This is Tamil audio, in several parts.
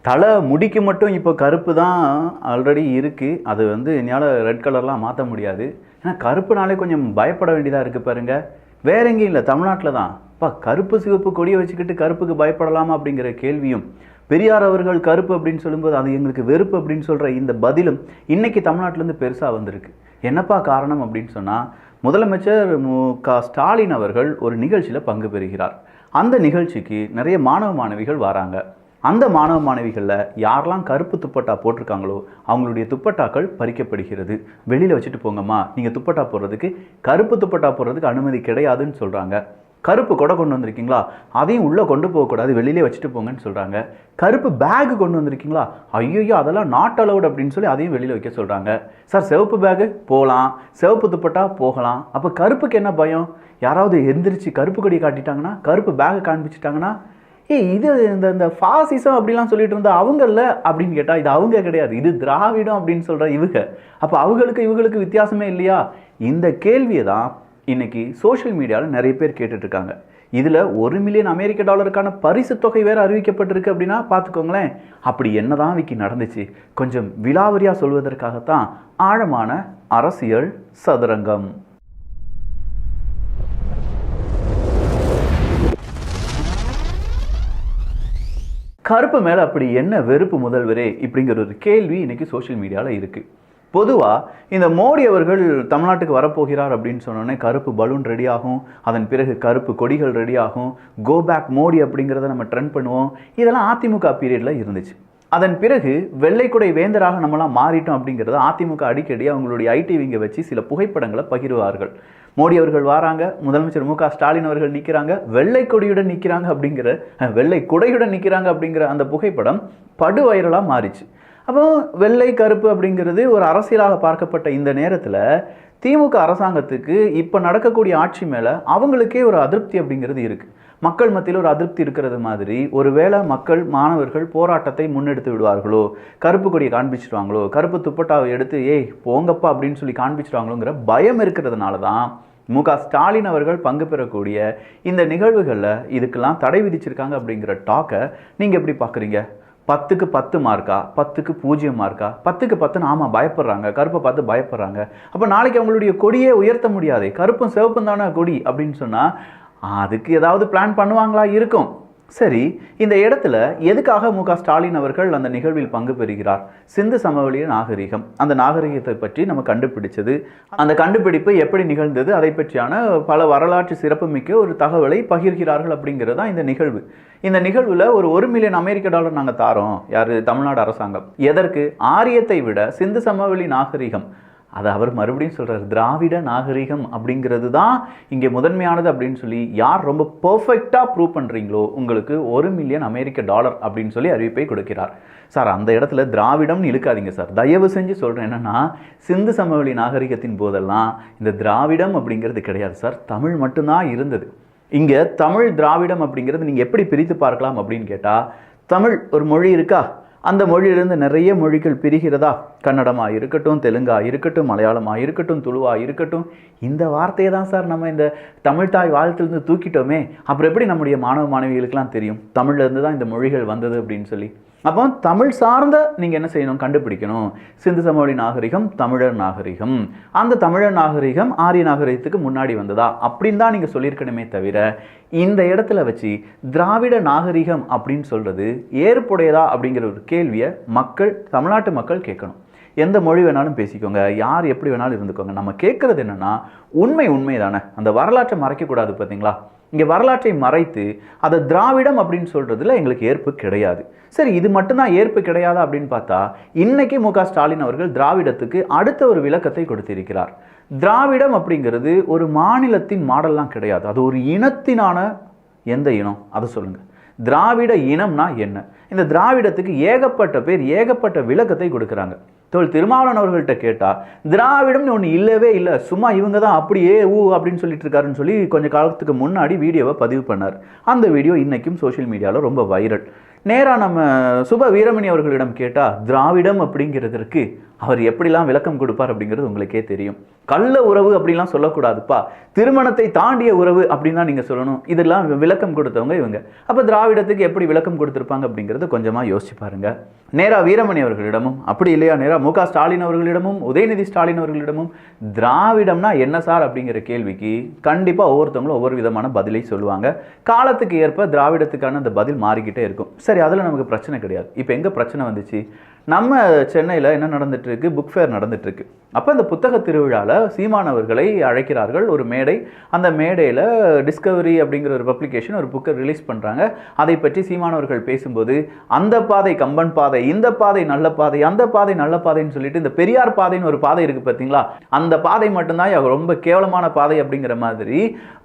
தலை முடிக்கு மட்டும் இப்போ கருப்பு தான் ஆல்ரெடி இருக்குது. அது என்னால் ரெட் கலர்லாம் மாற்ற முடியாது. ஏன்னா கருப்புனாலே கொஞ்சம் பயப்பட வேண்டியதாக இருக்குது பாருங்க. வேற எங்கேயும் இல்லை, தமிழ்நாட்டில் தான். கருப்பு சிவப்பு கொடியை வச்சுக்கிட்டு கருப்புக்கு பயப்படலாமா அப்படிங்கிற கேள்வியும், பெரியார் அவர்கள் கருப்பு அப்படின்னு சொல்லும்போது அது எங்களுக்கு வெறுப்பு அப்படின்னு சொல்கிற இந்த பதிலும் இன்னைக்கு தமிழ்நாட்டிலேருந்து பெருசாக வந்திருக்கு. என்னப்பா காரணம் அப்படின்னு சொன்னால், முதலமைச்சர் மு.க. ஸ்டாலின் அவர்கள் ஒரு நிகழ்ச்சியில் பங்கு பெறுகிறார். அந்த நிகழ்ச்சிக்கு நிறைய மாணவ மாணவிகள் வராங்க. அந்த மாணவ மாணவிகளில் யாரெல்லாம் கருப்பு துப்பட்டா போட்டிருக்காங்களோ அவங்களுடைய துப்பட்டாக்கள் பறிக்கப்படுகிறது. வெளியில் வச்சுட்டு போங்கம்மா, நீங்கள் துப்பட்டா போடுறதுக்கு, கருப்பு துப்பட்டா போடுறதுக்கு அனுமதி கிடையாதுன்னு சொல்கிறாங்க. கருப்பு கொடை கொண்டு வந்திருக்கீங்களா, அதையும் உள்ளே கொண்டு போகக்கூடாது, வெளியிலே வச்சுட்டு போங்கன்னு சொல்கிறாங்க. கருப்பு பேகு கொண்டு வந்திருக்கீங்களா, ஐயோ அதெல்லாம் நாட் அலவுட் அப்படின்னு சொல்லி அதையும் வெளியில் வைக்க சொல்கிறாங்க. சார் சிவப்பு பேகு போகலாம், சிவப்பு துப்பட்டா போகலாம், அப்போ கருப்புக்கு என்ன பயம்? யாராவது எந்திரிச்சு கருப்பு கொடியை காட்டிட்டாங்கன்னா, கருப்பு பேகை காண்பிச்சிட்டாங்கன்னா, இது இந்த ஃபாசிசம் அப்படிலாம் சொல்லிட்டு இருந்தா அவங்கள அப்படின்னு கேட்டால் இது அவங்க கிடையாது, இது திராவிடம் அப்படின்னு சொல்கிற இவங்க. அப்போ இவங்களுக்கு வித்தியாசமே இல்லையா? இந்த கேள்வியை தான் இன்னைக்கு சோஷியல் மீடியாவில் நிறைய பேர் கேட்டுட்ருக்காங்க. இதில் $1 மில்லியன் பரிசு தொகை வேறு அறிவிக்கப்பட்டிருக்கு அப்படின்னா பார்த்துக்கோங்களேன். அப்படி என்னதான் விக்கி நடந்துச்சு கொஞ்சம் விலாவரியாக சொல்வதற்காகத்தான் ஆழமான அரசியல் சதுரங்கம். கருப்பு மேலே அப்படி என்ன வெறுப்பு முதல்வரே இப்படிங்கிற ஒரு கேள்வி இன்னைக்கு சோஷியல் மீடியாவில் இருக்குது. பொதுவாக இந்த மோடி அவர்கள் தமிழ்நாட்டுக்கு வரப்போகிறார் அப்படின்னு சொன்னோன்னே கருப்பு பலூன் ரெடி ஆகும், அதன் பிறகு கருப்பு கொடிகள் ரெடி ஆகும், கோ பேக் மோடி அப்படிங்கிறத நம்ம ட்ரெண்ட் பண்ணுவோம். இதெல்லாம் அதிமுக பீரியடில் இருந்துச்சு. அதன் பிறகு வெள்ளைக்குடை வேந்தராக நம்மளாம் மாறிட்டோம் அப்படிங்கிறத அதிமுக அடிக்கடி அவங்களுடைய ஐடிவிங்க வச்சு சில புகைப்படங்களை பகிர்வார்கள். மோடி அவர்கள் வராங்க, முதலமைச்சர் மு.க. ஸ்டாலின் அவர்கள் நிற்கிறாங்க, வெள்ளை கொடியுடன் நிற்கிறாங்க அப்படிங்கிற, வெள்ளை குடையுடன் நிற்கிறாங்க அப்படிங்கிற அந்த புகைப்படம் படு வைரலாக மாறிச்சு. அப்போ வெள்ளை கருப்பு அப்படிங்கிறது ஒரு அரசியலாக பார்க்கப்பட்ட இந்த நேரத்தில் திமுக அரசாங்கத்துக்கு இப்போ நடக்கக்கூடிய ஆட்சி மேலே அவங்களுக்கே ஒரு அதிருப்தி அப்படிங்கிறது இருக்குது. மக்கள் மத்தியில் ஒரு அதிருப்தி இருக்கிறது மாதிரி, ஒருவேளை மக்கள் மாணவர்கள் போராட்டத்தை முன்னெடுத்து விடுவார்களோ, கருப்பு கொடியை காண்பிச்சிடுவாங்களோ, கருப்பு துப்பட்டாவை எடுத்து ஏய் போங்கப்பா அப்படின்னு சொல்லி காண்பிச்சிடுவாங்களோங்கிற பயம் இருக்கிறதுனால தான் மு.க. ஸ்டாலின் அவர்கள் பங்கு பெறக்கூடிய இந்த நிகழ்வுகளில் இதுக்கெல்லாம் தடை விதிச்சிருக்காங்க அப்படிங்கிற டாக்கை நீங்கள் எப்படி பார்க்குறீங்க? 10க்கு 10 மார்க்கா, 10க்கு 0 மார்க்கா, 10க்கு 10 ஆமாம் பயப்படுறாங்க, கருப்பை பார்த்து பயப்படுறாங்க. அப்போ நாளைக்கு அவங்களுடைய கொடியே உயர்த்த முடியாது, கருப்பும் சிவப்பும் தானே கொடி அப்படின்னு சொன்னால் அதுக்கு ஏதாவது பிளான் பண்ணுவாங்களா? இருக்கும். சரி, இந்த இடத்துல எதுக்காக மு.க. ஸ்டாலின் அவர்கள் அந்த நிகழ்வில் பங்கு பெறுகிறார்? சிந்து சமவெளிய நாகரிகம், அந்த நாகரிகத்தை பற்றி நம்ம கண்டுபிடிச்சது, அந்த கண்டுபிடிப்பு எப்படி நிகழ்ந்தது, அதை பற்றியான பல வரலாற்று சிறப்புமிக்க ஒரு தகவலை பகிர்கிறார்கள் அப்படிங்கிறது தான் இந்த நிகழ்வு. இந்த நிகழ்வில் ஒரு $1 மில்லியன் நாங்கள் தாரோம், யார்? தமிழ்நாடு அரசாங்கம். எதற்கு? ஆரியத்தை விட சிந்து சமவெளி நாகரிகம், அதை அவர் மறுபடியும் சொல்கிறார், திராவிட நாகரிகம் அப்படிங்கிறது தான் இங்கே முதன்மையானது அப்படின்னு சொல்லி யார் ரொம்ப பர்ஃபெக்டாக ப்ரூவ் பண்ணுறீங்களோ உங்களுக்கு $1 மில்லியன் அப்படின்னு சொல்லி அறிவிப்பை கொடுக்கிறார். சார் அந்த இடத்துல திராவிடம்னு இழுக்காதீங்க சார், தயவு செஞ்சு சொல்கிறேன். என்னென்னா சிந்து சமவெளி நாகரிகத்தின் போதெல்லாம் இந்த திராவிடம் அப்படிங்கிறது கிடையாது சார், தமிழ் மட்டும்தான் இருந்தது. இங்கே தமிழ் திராவிடம் அப்படிங்கிறது நீங்கள் எப்படி பிரித்து பார்க்கலாம் அப்படின்னு கேட்டால், தமிழ் ஒரு மொழி இருக்கா, அந்த மொழியிலிருந்து நிறைய மொழிகள் பிரிகிறதா, கன்னடமாக இருக்கட்டும், தெலுங்காக இருக்கட்டும், மலையாளமாக இருக்கட்டும், துளுவாக இருக்கட்டும். இந்த வார்த்தையை தான் சார் நம்ம இந்த தமிழ்தாய் வாழ்த்திலிருந்து தூக்கிட்டோமே, அப்புறம் எப்படி நம்முடைய மாணவ மாணவிகளுக்கெல்லாம் தெரியும் தமிழ்லேருந்து தான் இந்த மொழிகள் வந்தது அப்படின்னு சொல்லி? அப்போ தமிழ் சார்ந்த நீங்கள் என்ன செய்யணும்? கண்டுபிடிக்கணும். சிந்து சமவெளி நாகரிகம் தமிழர் நாகரிகம், அந்த தமிழர் நாகரிகம் ஆரிய நாகரிகத்துக்கு முன்னாடி வந்ததா அப்படின்னு தான் நீங்கள் சொல்லியிருக்கணுமே தவிர, இந்த இடத்துல வச்சு திராவிட நாகரிகம் அப்படின்னு சொல்கிறது ஏற்புடையதா அப்படிங்கிற ஒரு கேள்வியை தமிழ்நாட்டு மக்கள் கேட்கணும். எந்த மொழி வேணாலும் பேசிக்கோங்க, யார் எப்படி வேணாலும் இருந்துக்கோங்க, நம்ம கேட்குறது என்னென்னா உண்மை தானே, அந்த வரலாற்றை மறைக்கக்கூடாது. பார்த்தீங்களா, இங்கே வரலாற்றை மறைத்து அதை திராவிடம் அப்படின்னு சொல்கிறதுல எங்களுக்கு ஏற்பு கிடையாது. சரி, இது மட்டும்தான் ஏற்பு கிடையாதா அப்படின்னு பார்த்தா, இன்னைக்கு மு.க. ஸ்டாலின் அவர்கள் திராவிடத்துக்கு அடுத்த ஒரு விளக்கத்தை கொடுத்திருக்கிறார். திராவிடம் அப்படிங்கிறது ஒரு மாநிலத்தின் மாடல்லாம் கிடையாது, அது ஒரு இனத்தினான. எந்த இனம் அதை சொல்லுங்கள். திராவிட இனம்னா என்ன? இந்த திராவிடத்துக்கு ஏகப்பட்ட பேர் ஏகப்பட்ட விளக்கத்தை கொடுக்குறாங்க. திருமாவளவன் அவர்கள்ட்ட கேட்டால் திராவிடம்னு ஒன்று இல்லவே இல்லை, சும்மா இவங்க தான் அப்படியே அப்படின்னு சொல்லிட்டு இருக்காருன்னு சொல்லி கொஞ்சம் காலத்துக்கு முன்னாடி வீடியோவை பதிவு பண்ணார். அந்த வீடியோ இன்றைக்கும் சோஷியல் மீடியாவில் ரொம்ப வைரல். நேராக நம்ம சுப வீரமணி அவர்களிடம் கேட்டால் திராவிடம் அப்படிங்கிறதுக்கு அவர் எப்படிலாம் விளக்கம் கொடுப்பார் அப்படிங்கிறது உங்களுக்கே தெரியும். கள்ள உறவு அப்படிலாம் சொல்லக்கூடாதுப்பா, திருமணத்தை தாண்டிய உறவு அப்படின்னு தான் நீங்கள் சொல்லணும். இதெல்லாம் விளக்கம் கொடுத்தவங்க இவங்க. அப்போ திராவிடத்துக்கு எப்படி விளக்கம் கொடுத்துருப்பாங்க அப்படிங்கிறத கொஞ்சமாக யோசிச்சு பாருங்க. நேராக வீரமணி அவர்களிடமும், அப்படி இல்லையா நேராக மு க ஸ்டாலின் அவர்களிடமும் உதயநிதி ஸ்டாலின் அவர்களிடமும் திராவிடம்னா என்ன சார் அப்படிங்கிற கேள்விக்கு கண்டிப்பாக ஒவ்வொருத்தவங்களும் ஒவ்வொரு விதமான பதிலை சொல்லுவாங்க. காலத்துக்கு ஏற்ப திராவிடத்துக்கான அந்த பதில் மாறிக்கிட்டே இருக்கும். சரி, அதில் நமக்கு பிரச்சனை கிடையாது. இப்போ எங்கே பிரச்சனை வந்துச்சு? நம்ம சென்னையில் என்ன நடந்துட்டு இருக்கு? புக் ஃபேர் நடந்துட்டு இருக்கு. அப்போ அந்த புத்தக திருவிழாவில் சீமானவர்களை அழைக்கிறார்கள் ஒரு மேடை. அந்த மேடையில் டிஸ்கவரி அப்படிங்கிற ஒரு பப்ளிகேஷன் ஒரு புக்கை ரிலீஸ் பண்ணுறாங்க. அதை பற்றி சீமானவர்கள் பேசும்போது அந்த பாதை கம்பன் பாதை, இந்த பாதை நல்ல பாதை, அந்த பாதை நல்ல பாதைன்னு சொல்லிட்டு இந்த பெரியார் பாதைன்னு ஒரு பாதை இருக்குது பார்த்தீங்களா, அந்த பாதை மட்டும்தான் ரொம்ப கேவலமான பாதை அப்படிங்கிற மாதிரி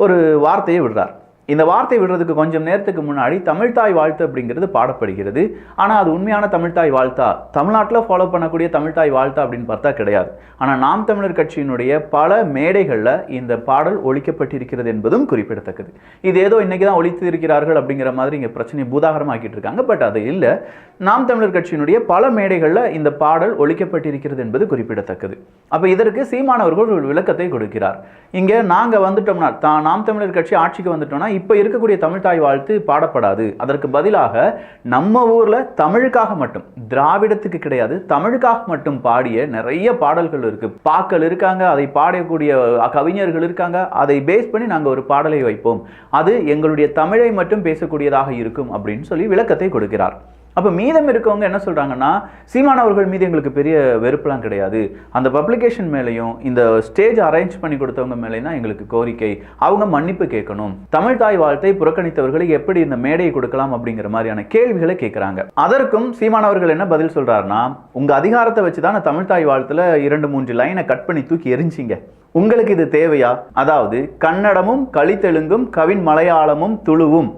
ஒரு வார்த்தையை விடுறார். இந்த வார்த்தை விடுறதுக்கு கொஞ்சம் நேரத்துக்கு முன்னாடி தமிழ்தாய் வாழ்த்து அப்படிங்கிறது பாடப்படுகிறது. ஆனால் அது உண்மையான தமிழ்தாய் வாழ்த்தா, தமிழ்நாட்டில் ஃபாலோ பண்ணக்கூடிய தமிழ்தாய் வாழ்த்தா அப்படின்னு பார்த்தா கிடையாது. ஆனால் நாம் தமிழர் கட்சியினுடைய பல மேடைகளில் இந்த பாடல் ஒழிக்கப்பட்டிருக்கிறது என்பதும் குறிப்பிடத்தக்கது. இது ஏதோ இன்னைக்கு தான் ஒழித்து இருக்கிறார்கள் அப்படிங்கிற மாதிரி இங்கே பிரச்சனையை பூதாகரமாக்கிட்டு இருக்காங்க. பட் அது இல்லை, நாம் தமிழர் கட்சியினுடைய பல மேடைகளில் இந்த பாடல் ஒழிக்கப்பட்டிருக்கிறது என்பது குறிப்பிடத்தக்கது. அப்போ இதற்கு சீமானவர்கள் ஒரு விளக்கத்தை கொடுக்கிறார். இங்கே நாங்கள் வந்துட்டோம்னா, நாம் தமிழர் கட்சி ஆட்சிக்கு வந்துட்டோம்னா இப்போ இருக்கக்கூடிய தமிழ்தாய் வாழ்த்து பாடப்படாது. அதற்கு பதிலாக நம்ம ஊர்ல தமிழுக்காக மட்டும், திராவிடத்துக்கு கிடையாது, தமிழுக்காக மட்டும் பாடிய நிறைய பாடல்கள் இருக்கு. பாக்கள் இருக்காங்க, அதை பாடக்கூடிய கவிஞர்கள் இருக்காங்க. அதை பேஸ் பண்ணி நாங்கள் ஒரு பாடலை வைப்போம், அது எங்களுடைய தமிழை மட்டும் பேசக்கூடியதாக இருக்கும் அப்படின்னு சொல்லி விளக்கத்தை கொடுக்கிறார். அப்போ மீதம் இருக்கவங்க என்ன சொல்கிறாங்கன்னா, சீமானவர்கள் மீது எங்களுக்கு பெரிய வெறுப்புலாம் கிடையாது, அந்த பப்ளிகேஷன் மேலேயும் இந்த ஸ்டேஜ் அரேஞ்ச் பண்ணி கொடுத்தவங்க மேலேயும் தான் எங்களுக்கு கோரிக்கை, அவங்க மன்னிப்பு கேட்கணும், தமிழ் தாய் வாழ்த்தை புறக்கணித்தவர்களுக்கு எப்படி இந்த மேடையை கொடுக்கலாம் அப்படிங்கிற மாதிரியான கேள்விகளை கேட்குறாங்க. அதற்கும் சீமானவர்கள் என்ன பதில் சொல்கிறாருன்னா, உங்கள் அதிகாரத்தை வச்சு தான் தமிழ் தாய் வாழ்த்தில் 2-3 லைனை கட் பண்ணி தூக்கி எரிஞ்சிங்க, உங்களுக்கு இது தேவையா? அதாவது கன்னடமும் கலித்தெலுங்கும் கவின் மலையாளமும் துளுவும்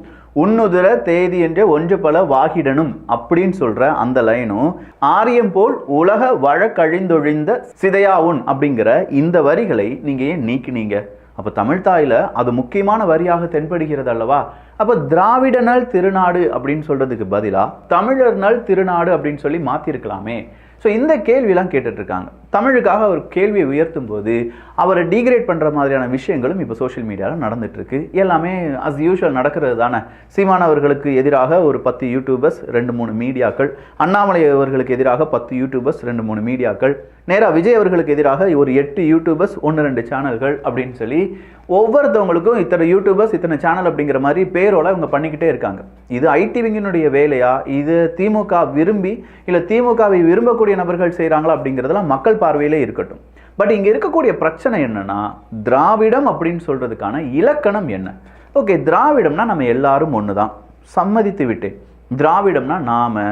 உன்னுதிர தேதி என்ற ஒன்று பல வாகிடனும் அப்படின்னு சொல்ற அந்த லைனும் ஆரியம் போல் உலக வழக்கழிந்தொழிந்த சிதையாவுன் அப்படிங்கிற இந்த வரிகளை நீங்க ஏன் நீக்கினீங்க? அப்ப தமிழ்தாயில அது முக்கியமான வரியாக தென்படுகிறது அல்லவா? அப்ப திராவிட நல் திருநாடு அப்படின்னு சொல்றதுக்கு பதிலா தமிழர் நல் திருநாடு அப்படின்னு சொல்லி மாத்திருக்கலாமே. ஸோ இந்த கேள்வியெல்லாம் கேட்டுட்டு இருக்காங்க. தமிழுக்காக ஒரு கேள்வியை உயர்த்தும் போது அவரை டீக்ரேட் பண்ணுற மாதிரியான விஷயங்களும் இப்போ சோஷியல் மீடியாவில் நடந்துட்டு இருக்கு. எல்லாமே அஸ் யூஷுவல் நடக்கிறது தானே. சீமானவர்களுக்கு எதிராக ஒரு 10 யூடியூபர்ஸ் 2-3 மீடியாக்கள், அண்ணாமலை அவர்களுக்கு எதிராக 10 யூடியூபர்ஸ் 2-3 மீடியாக்கள், நேராக விஜய் அவர்களுக்கு எதிராக ஒரு 8 யூடியூபர்ஸ் 1-2 சேனல்கள் அப்படின்னு சொல்லி ஒவ்வொருத்தவங்களுக்கும் இத்தனை யூடியூபர்ஸ் இத்தனை சேனல் அப்படிங்கிற மாதிரி பேரோட இவங்க பண்ணிக்கிட்டே இருக்காங்க. இது ஐடிவிங்கினுடைய வேலையா, இது திமுக விரும்பி இல்லை திமுகவை விரும்பக்கூடிய நபர்கள் செய்கிறாங்களா அப்படிங்கிறதெல்லாம் மக்கள் பார்வையிலே இருக்கட்டும். பட் இங்கே இருக்கக்கூடிய பிரச்சனை என்னன்னா, திராவிடம் அப்படின்னு சொல்றதுக்கான இலக்கணம் என்ன? ஓகே, திராவிடம்னா நம்ம எல்லாரும் ஒன்று தான், சம்மதித்து விட்டேன். திராவிடம்னா நாம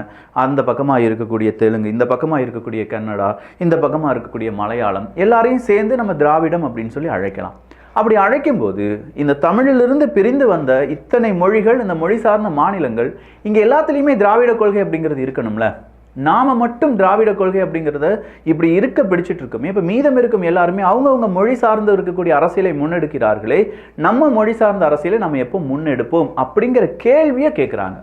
அந்த பக்கமாக இருக்கக்கூடிய தெலுங்கு, இந்த பக்கமாக இருக்கக்கூடிய கன்னடா, இந்த பக்கமாக இருக்கக்கூடிய மலையாளம், எல்லாரையும் சேர்ந்து நம்ம திராவிடம் அப்படின்னு சொல்லி அழைக்கலாம். அப்படி அழைக்கும்போது இந்த தமிழிலிருந்து பிரிந்து வந்த இத்தனை மொழிகள், இந்த மொழி சார்ந்த மாநிலங்கள், இங்கே எல்லாத்துலேயுமே திராவிட கொள்கை அப்படிங்கிறது இருக்கணும்ல. நாம மட்டும் திராவிட கொள்கை அப்படிங்கிறத இப்படி இருக்க பிடிச்சிட்டு இருக்கோமே. இப்போ மீதம் இருக்கும் எல்லாருமே அவங்கவுங்க மொழி சார்ந்து இருக்கக்கூடிய அரசியலை முன்னெடுக்கிறார்களே, நம்ம மொழி சார்ந்த அரசியலை நம்ம எப்போ முன்னெடுப்போம் அப்படிங்கிற கேள்வியை கேட்குறாங்க.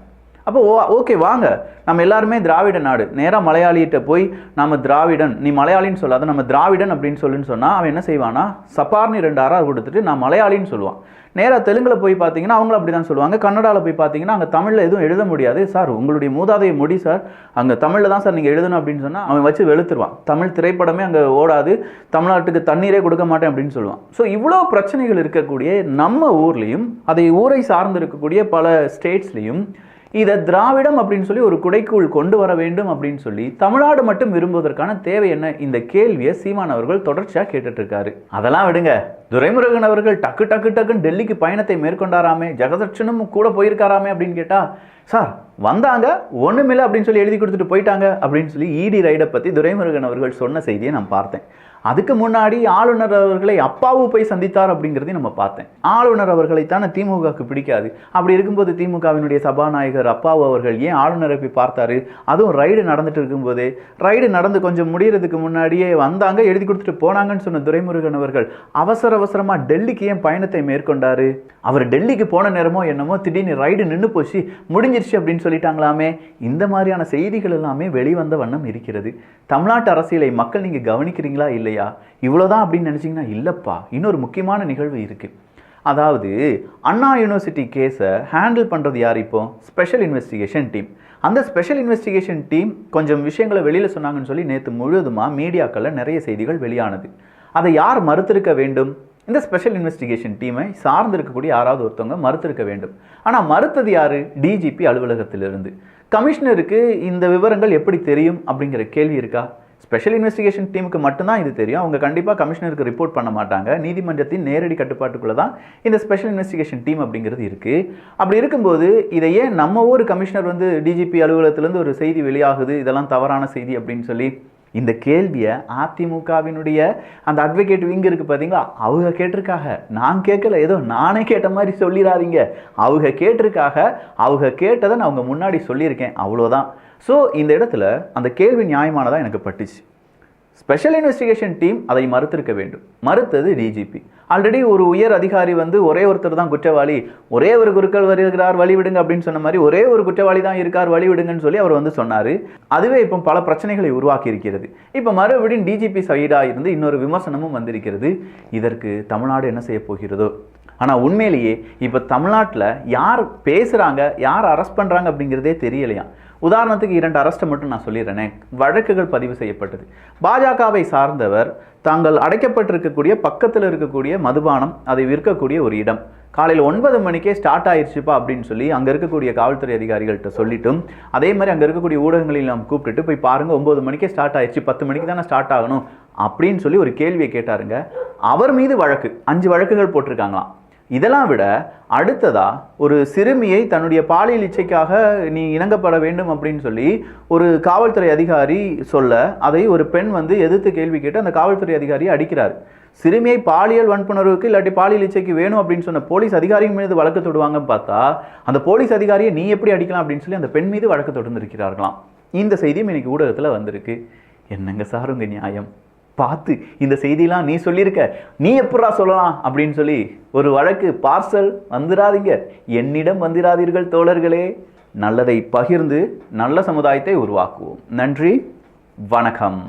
அப்போ ஓகே வாங்க, நம்ம எல்லாருமே திராவிட நாடு. நேராக மலையாளிகிட்ட போய் நம்ம திராவிடன், நீ மலையாளின்னு சொல்லாத, நம்ம திராவிடன் அப்படின்னு சொல்லுன்னு சொன்னால் அவன் என்ன செய்வானா, சப்பார்னு 2 ஆறா கொடுத்துட்டு நான் மலையாளின்னு சொல்லுவான். நேராக தெலுங்கில் போய் பார்த்தீங்கன்னா அவங்களும் அப்படி தான் சொல்லுவாங்க. கன்னடாவில் போய் பார்த்தீங்கன்னா அங்கே தமிழில் எதுவும் எழுத முடியாது சார், உங்களுடைய மூதாதைய மொழி சார், அங்கே தமிழில் தான் சார் நீங்கள் எழுதணும் அப்படின்னு சொன்னால் அவன் வச்சு வெளுத்துருவான். தமிழ் திரைப்படமே அங்கே ஓடாது, தமிழ்நாட்டுக்கு தண்ணீரே கொடுக்க மாட்டேன் அப்படின்னு சொல்லுவான். ஸோ இவ்வளோ பிரச்சனைகள் இருக்கக்கூடிய நம்ம ஊர்லேயும், அதை ஊரை சார்ந்து இருக்கக்கூடிய பல ஸ்டேட்ஸ்லேயும் இதை திராவிடம் அப்படின்னு சொல்லி ஒரு குடைக்குள் கொண்டு வர வேண்டும் அப்படின்னு சொல்லி தமிழ்நாடு மட்டும் விரும்புவதற்கான தேவை என்ன? இந்த கேள்வியை சீமான் அவர்கள் தொடர்ச்சியாக கேட்டுட்டு இருக்காரு. அதெல்லாம் விடுங்க, துரைமுருகன் அவர்கள் டக்கு டக்கு டக்குன்னு டெல்லிக்கு பயணத்தை மேற்கொண்டாராமே, ஜெகதர்ஷனும் கூட போயிருக்காராமே அப்படின்னு கேட்டா, சார் வந்தாங்க ஒண்ணுமில்லை அப்படின்னு சொல்லி எழுதி கொடுத்துட்டு போயிட்டாங்க அப்படின்னு சொல்லி இடி ரைடை பற்றி துரைமுருகன் அவர்கள் சொன்ன செய்தியை நான் பார்த்தேன். அதுக்கு முன்னாடி ஆளுநர் அவர்களை அப்பாவு போய் சந்தித்தார் அப்படிங்கிறதையும் நம்ம பார்த்தேன். ஆளுநர் அவர்களைத்தானே திமுகவுக்கு பிடிக்காது. அப்படி இருக்கும்போது திமுகவினுடைய சபாநாயகர் அப்பாவு அவர்கள் ஏன் ஆளுநரை போய் பார்த்தாரு? அதுவும் ரைடு நடந்துட்டு இருக்கும்போதே, ரைடு நடந்து கொஞ்சம் முடியறதுக்கு முன்னாடியே வந்தாங்க, எழுதி கொடுத்துட்டு போனாங்கன்னு சொன்ன துரைமுருகன் அவர்கள் அவசரமா டெல்லிக்கு ஏன் பயணத்தை மேற்கொண்டாரு? அவர் டெல்லிக்கு போன நேரமோ என்னமோ திடீர்னு ரைடு நின்று போச்சு, முடிஞ்சிருச்சு அப்படின்னு சொல்லிட்டாங்களாமே. இந்த மாதிரியான செய்திகள் எல்லாமே வெளிவந்த வண்ணம் இருக்கிறது. தமிழ்நாட்டு அரசியலை மக்கள் நீங்க கவனிக்கிறீங்களா இல்லையா? இவ்வளவுதான் அப்படின்னு நினைச்சீங்கன்னா இல்லப்பா, இன்னொரு முக்கியமான நிகழ்வு இருக்கு. அதாவது அண்ணா யூனிவர்சிட்டி கேஸை ஹேண்டில் பண்ணுறது யார்? இப்போ ஸ்பெஷல் இன்வெஸ்டிகேஷன் டீம். அந்த ஸ்பெஷல் இன்வெஸ்டிகேஷன் டீம் கொஞ்சம் விஷயங்களை வெளியில் சொன்னாங்கன்னு சொல்லி நேற்று முழுவதுமாக மீடியாக்களில் நிறைய செய்திகள் வெளியானது. அதை யார் மறுத்திருக்க வேண்டும்? இந்த ஸ்பெஷல் இன்வெஸ்டிகேஷன் டீமை சார்ந்து இருக்கக்கூடிய யாராவது ஒருத்தவங்க மறுத்திருக்க வேண்டும். ஆனால் மறுத்தது யாரு? டிஜிபி அலுவலகத்திலிருந்து. கமிஷனருக்கு இந்த விவரங்கள் எப்படி தெரியும் அப்படிங்கிற கேள்வி இருக்கா? ஸ்பெஷல் இன்வெஸ்டிகேஷன் டீமுக்கு மட்டும்தான் இது தெரியும். அவங்க கண்டிப்பாக கமிஷனருக்கு ரிப்போர்ட் பண்ண மாட்டாங்க. நீதிமன்றத்தின் நேரடி கட்டுப்பாட்டுக்குள்ளே தான் இந்த ஸ்பெஷல் இன்வெஸ்டிகேஷன் டீம் அப்படிங்கிறது இருக்குது. அப்படி இருக்கும்போது இதை ஏன் நம்ம ஊர் கமிஷனர் வந்து டிஜிபி அலுவலகத்திலேருந்து ஒரு செய்தி வெளியாகுது, இதெல்லாம் தவறான செய்தி அப்படின்னு சொல்லி இந்த கேள்வியை அதிமுகவினுடைய அந்த அட்வொகேட் விங் இருக்குது பார்த்தீங்களா, அவங்க கேட்டிருக்காங்க. நான் கேட்கல, ஏதோ நானே கேட்ட மாதிரி சொல்லிடாதீங்க. அவங்க கேட்டிருக்காக, அவங்க கேட்டதை நான் அவங்க முன்னாடி சொல்லியிருக்கேன், அவ்வளோதான். ஸோ இந்த இடத்துல அந்த கேள்வி நியாயமானதாக எனக்கு பட்டுச்சு. ஸ்பெஷல் இன்வெஸ்டிகேஷன் டீம் அதை மறுத்திருக்க வேண்டும். மறுத்தது டிஜிபி. ஆல்ரெடி ஒரு உயர் அதிகாரி வந்து ஒரே ஒருத்தர் தான் குற்றவாளி, ஒரே ஒரு குருக்கள் வருகிறார் வழிவிடுங்க அப்படின்னு சொன்ன மாதிரி ஒரே ஒரு குற்றவாளி தான் இருக்கார் வழிவிடுங்கன்னு சொல்லி அவர் வந்து சொன்னார். அதுவே இப்போ பல பிரச்சனைகளை உருவாக்கி இருக்கிறது. இப்போ மறுபடியும் டிஜிபி சைடாக இருந்து இன்னொரு விமர்சனமும் வந்திருக்கிறது. இதற்கு தமிழ்நாடு என்ன செய்ய போகிறதோ? ஆனால் உண்மையிலேயே இப்போ தமிழ்நாட்டில் யார் பேசுகிறாங்க, யார் அரெஸ்ட் பண்ணுறாங்க அப்படிங்கிறதே தெரியலையா. உதாரணத்துக்கு 2 அரெஸ்ட்டை மட்டும் நான் சொல்லிடுறேனே. வழக்குகள் பதிவு செய்யப்பட்டது. பாஜகவை சார்ந்தவர் தாங்கள் அடைக்கப்பட்டிருக்கக்கூடிய பக்கத்தில் இருக்கக்கூடிய மதுபானம், அதை விற்கக்கூடிய ஒரு இடம் காலையில் 9 மணிக்கே ஸ்டார்ட் ஆயிடுச்சுப்பா அப்படின்னு சொல்லி அங்கே இருக்கக்கூடிய காவல்துறை அதிகாரிகள்கிட்ட சொல்லிட்டும், அதே மாதிரி அங்கே இருக்கக்கூடிய ஊடகங்களில் நம்ம கூப்பிட்டுட்டு போய் பாருங்கள் 9 மணிக்கே ஸ்டார்ட் ஆயிடுச்சு, 10 மணிக்கு தானே ஸ்டார்ட் ஆகணும் அப்படின்னு சொல்லி ஒரு கேள்வியை கேட்டாருங்க. அவர் மீது வழக்கு 5 வழக்குகள் போட்டிருக்காங்களாம். இதெல்லாம் விட அடுத்ததா ஒரு சிறுமியை தன்னுடைய பாலியல் இச்சைக்காக நீ இணங்கப்பட வேண்டும் அப்படின்னு சொல்லி ஒரு காவல்துறை அதிகாரி சொல்ல, அதை ஒரு பெண் வந்து எதிர்த்து கேள்வி கேட்டு அந்த காவல்துறை அதிகாரியை அடிக்கிறார். சிறுமியை பாலியல் வன்புணர்வுக்கு இல்லாட்டி பாலியல் இச்சைக்கு வேணும் அப்படின்னு சொன்ன போலீஸ் அதிகாரியின் மீது வழக்கு தொடுவாங்கன்னு பார்த்தா அந்த போலீஸ் அதிகாரியை நீ எப்படி அடிக்கலாம் அப்படின்னு சொல்லி அந்த பெண் மீது வழக்கு தொடர்ந்திருக்கிறார்களாம். இந்த செய்தியும் இன்னைக்கு ஊடகத்தில் வந்திருக்கு. என்னங்க சார் உங்க நியாயம்? பார்த்து இந்த செய்தியெல்லாம் நீ சொல்லியிருக்க, நீ எப்படா சொல்லலாம் அப்படின்னு சொல்லி ஒரு வழக்கு பார்சல் வந்துடாதீங்க, என்னிடம் வந்துடாதீர்கள் தோழர்களே. நல்லதை பகிர்ந்து நல்ல சமுதாயத்தை உருவாக்குவோம். நன்றி, வணக்கம்.